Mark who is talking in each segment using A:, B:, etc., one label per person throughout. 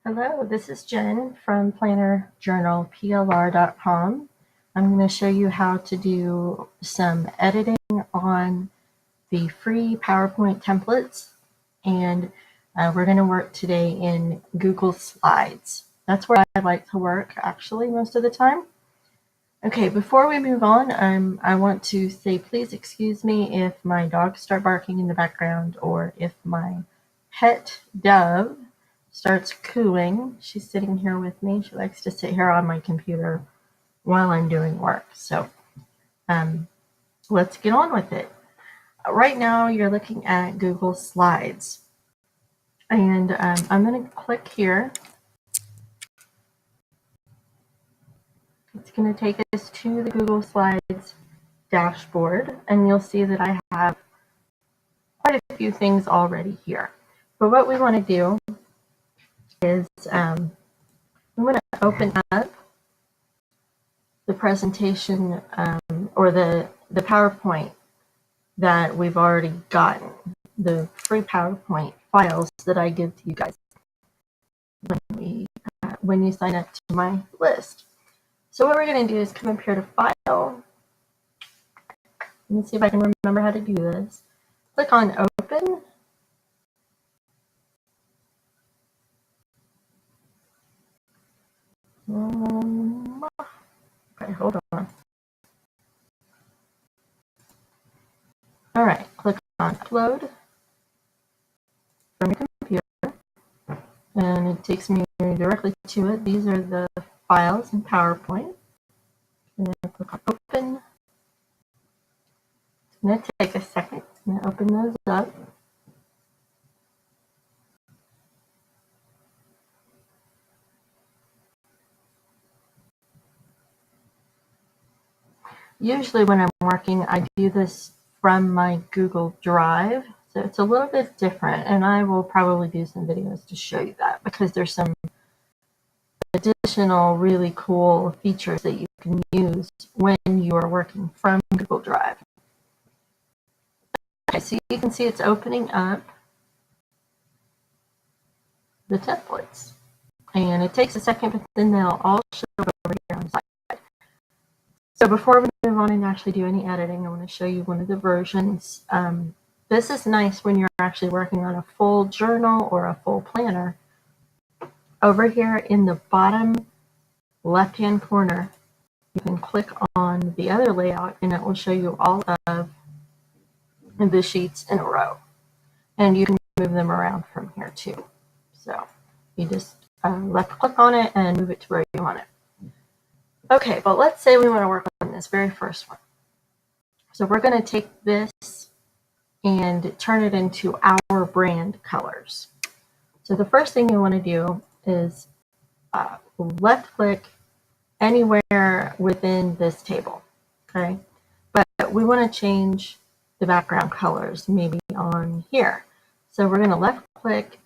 A: Hello, this is Jen from plannerjournalplr.com. I'm going to show you how to do some editing on the free PowerPoint templates, and we're going to work today in Google Slides. That's where I like to work actually most of the time. Okay, before we move on, I want to say please excuse me if my dogs start barking in the background or if my pet dove starts cooing. She's sitting here with me. She likes to sit here on my computer while I'm doing work. So let's get on with it. Right now you're looking at Google Slides. And I'm going to click here. It's going to take us to the Google Slides dashboard, and you'll see that I have quite a few things already here. But what we want to do is we want to open up the presentation or the PowerPoint that we've already gotten, the free PowerPoint files that I give to you guys when you sign up to my list. So what we're going to do is come up here to File. Let me see if I can remember how to do this. Click on Open. Okay, hold on. All right, click on Upload from your computer, and it takes me directly to it. These are the files in PowerPoint. And then click on Open. It's going to take a second. I'm going to open those up. Usually when I'm working, I do this from my Google Drive. So it's a little bit different, and I will probably do some videos to show you that because there's some additional really cool features that you can use when you are working from Google Drive. Okay, so you can see it's opening up the templates. And it takes a second, but then they'll all show up over here on the side. So before we move on and actually do any editing, I want to show you one of the versions. This is nice when you're actually working on a full journal or a full planner. Over here in the bottom left-hand corner, you can click on the other layout and it will show you all of the sheets in a row. And you can move them around from here too. So you just left click on it and move it to where you want it. Okay, but let's say we want to work on this very first one. So we're going to take this and turn it into our brand colors. So the first thing you want to do is left click anywhere within this table, okay? But we want to change the background colors maybe on here. So we're going to left click,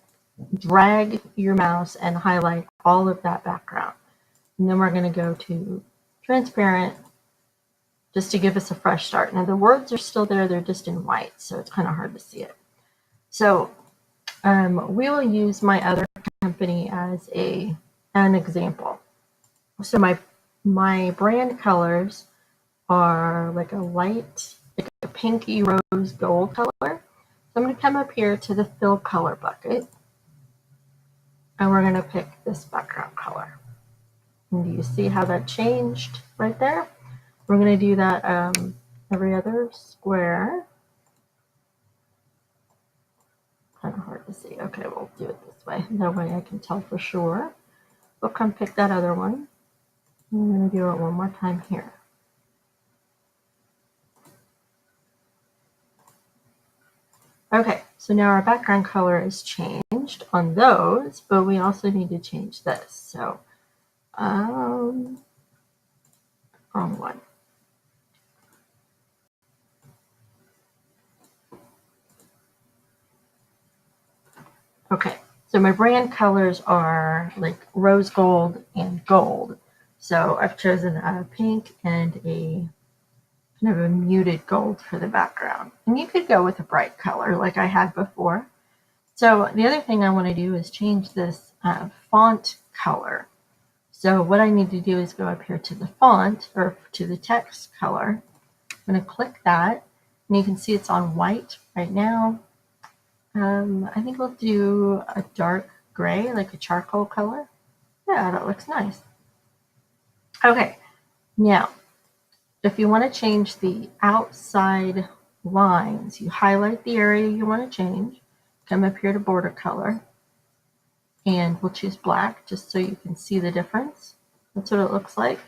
A: drag your mouse and highlight all of that background. And then we're going to go to transparent just to give us a fresh start. Now the words are still there, they're just in white, so it's kind of hard to see it. So we will use my other company as an example. So my brand colors are like a light, like a pinky rose gold color. So I'm going to come up here to the fill color bucket, and we're going to pick this background color. And do you see how that changed right there? We're going to do that every other square. Kind of hard to see. Okay, we'll do it this way. That way I can tell for sure. We'll come pick that other one. I'm going to do it one more time here. Okay, so now our background color is changed on those, but we also need to change this. So, wrong one. Okay, so my brand colors are like rose gold and gold. So I've chosen a pink and a kind of a muted gold for the background. And you could go with a bright color like I had before. So the other thing I want to do is change this font color. So what I need to do is go up here to the font, or to the text color. I'm going to click that, and you can see it's on white right now. I think we'll do a dark gray, like a charcoal color. Yeah, that looks nice. Okay, now if you want to change the outside lines, you highlight the area you want to change, come up here to border color, and we'll choose black just so you can see the difference. That's what it looks like.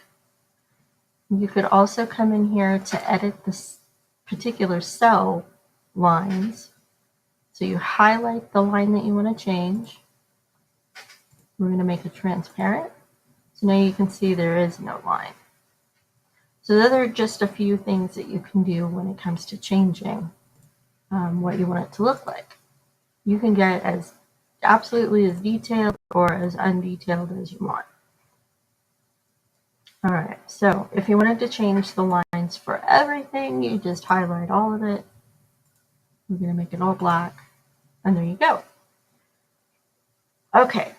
A: You could also come in here to edit this particular cell lines. So you highlight the line that you want to change. We're going to make it transparent. So now you can see there is no line. So those are just a few things that you can do when it comes to changing what you want it to look like. You can get as absolutely as detailed or as undetailed as you want. All right, so if you wanted to change the lines for everything, you just highlight all of it. We're going to make it all black, and there you go. Okay,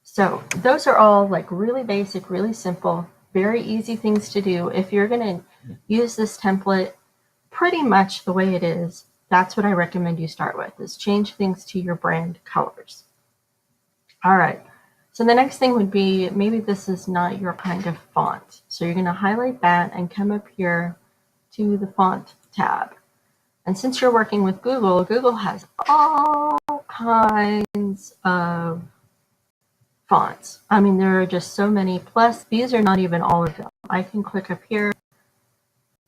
A: so those are all like really basic, really simple, very easy things to do. If you're going to use this template pretty much the way it is, that's what I recommend you start with, is change things to your brand colors. All right, so the next thing would be, maybe this is not your kind of font. So you're going to highlight that and come up here to the font tab. And since you're working with Google, Google has all kinds of fonts. I mean, there are just so many. Plus, these are not even all of them. I can click up here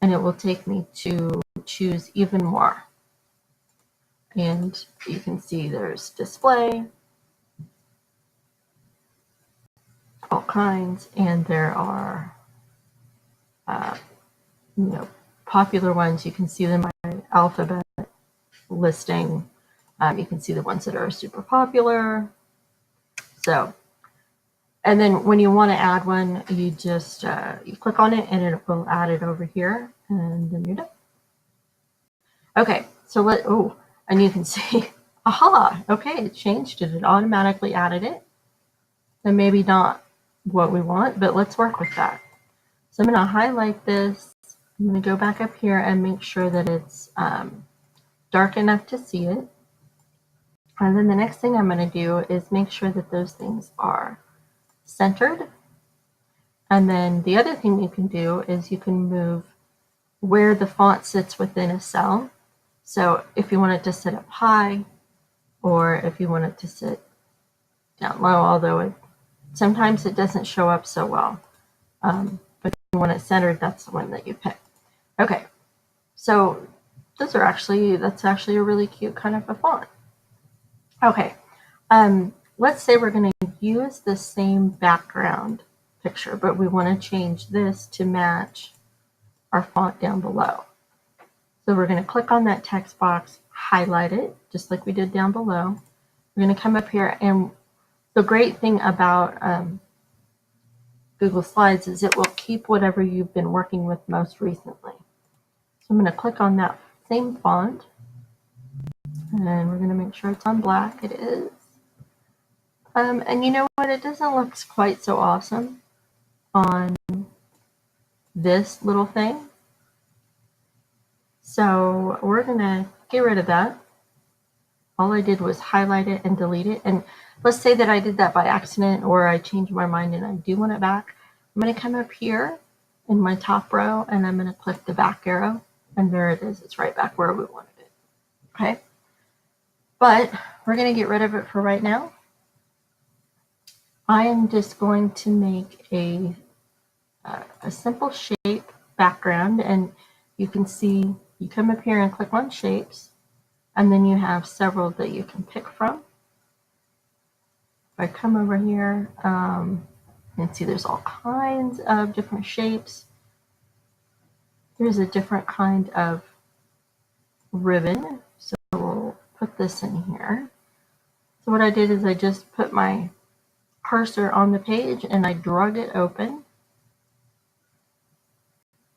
A: and it will take me to choose even more. And you can see there's display, all kinds, and there are popular ones. You can see them by alphabet listing. You can see the ones that are super popular. So, and then when you want to add one, you just you click on it and it will add it over here, and then you're done. Okay, so and you can see, aha, okay, it changed it. It automatically added it. And maybe not what we want, but let's work with that. So I'm going to highlight this. I'm going to go back up here and make sure that it's dark enough to see it. And then the next thing I'm going to do is make sure that those things are centered. And then the other thing you can do is you can move where the font sits within a cell. So if you want it to sit up high, or if you want it to sit down low, although sometimes it doesn't show up so well. But if you want it centered, that's the one that you pick. Okay, so that's actually a really cute kind of a font. Okay, let's say we're going to use the same background picture, but we want to change this to match our font down below. So we're going to click on that text box, highlight it, just like we did down below. We're going to come up here, and the great thing about Google Slides is it will keep whatever you've been working with most recently. So I'm going to click on that same font, and we're going to make sure it's on black. It is. And you know what? It doesn't look quite so awesome on this little thing. So we're going to get rid of that. All I did was highlight it and delete it. And let's say that I did that by accident, or I changed my mind and I do want it back. I'm going to come up here in my top row, and I'm going to click the back arrow, and there it is. It's right back where we wanted it. Okay. But we're going to get rid of it for right now. I am just going to make a simple shape background, and you can see, you come up here and click on shapes, and then you have several that you can pick from. If I come over here, you can see there's all kinds of different shapes. There's a different kind of ribbon, so we'll put this in here. So what I did is I just put my cursor on the page and I drug it open.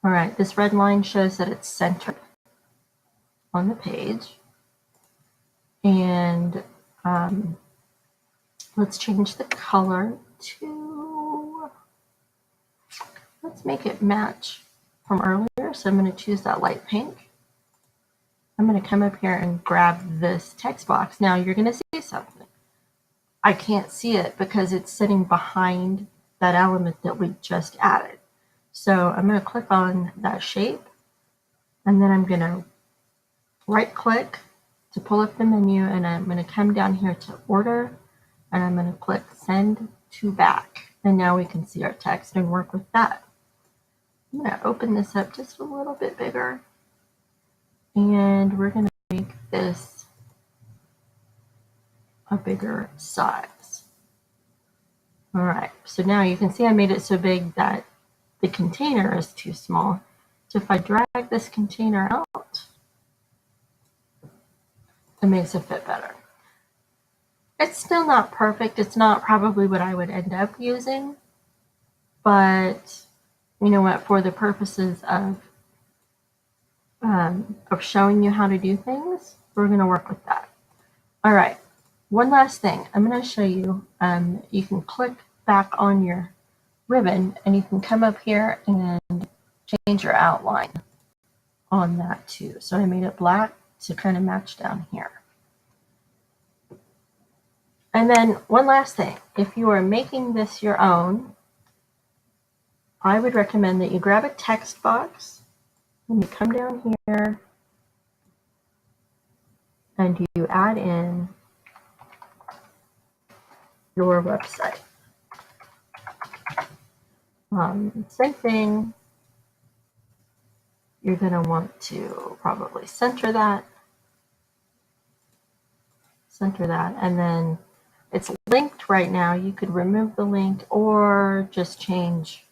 A: All right, this red line shows that it's centered on the page. And let's change the color to, let's make it match from earlier. So I'm going to choose that light pink. I'm going to come up here and grab this text box. Now you're going to see something. I can't see it because it's sitting behind that element that we just added. So I'm going to click on that shape, and then I'm going to right click to pull up the menu, and I'm going to come down here to order, and I'm going to click send to back. And now we can see our text and work with that. I'm going to open this up just a little bit bigger, and we're going to make this a bigger size. All right, so now you can see I made it so big that the container is too small. So if I drag this container out, it makes it fit better. It's still not perfect. It's not probably what I would end up using, but you know what, for the purposes of showing you how to do things, we're going to work with that. All right, one last thing. I'm going to show you, you can click back on your ribbon and you can come up here and change your outline on that too. So I made it black to kind of match down here. And then one last thing, if you are making this your own, I would recommend that you grab a text box and you come down here and you add in your website. Same thing, you're going to want to probably center that, and then it's linked right now. You could remove the link or just change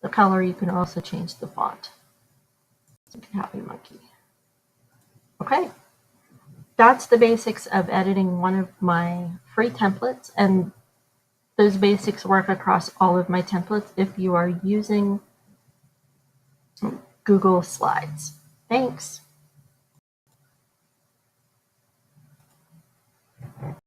A: the color. You can also change the font. So happy monkey. Okay, that's the basics of editing one of my free templates, and those basics work across all of my templates if you are using Google Slides. Thanks.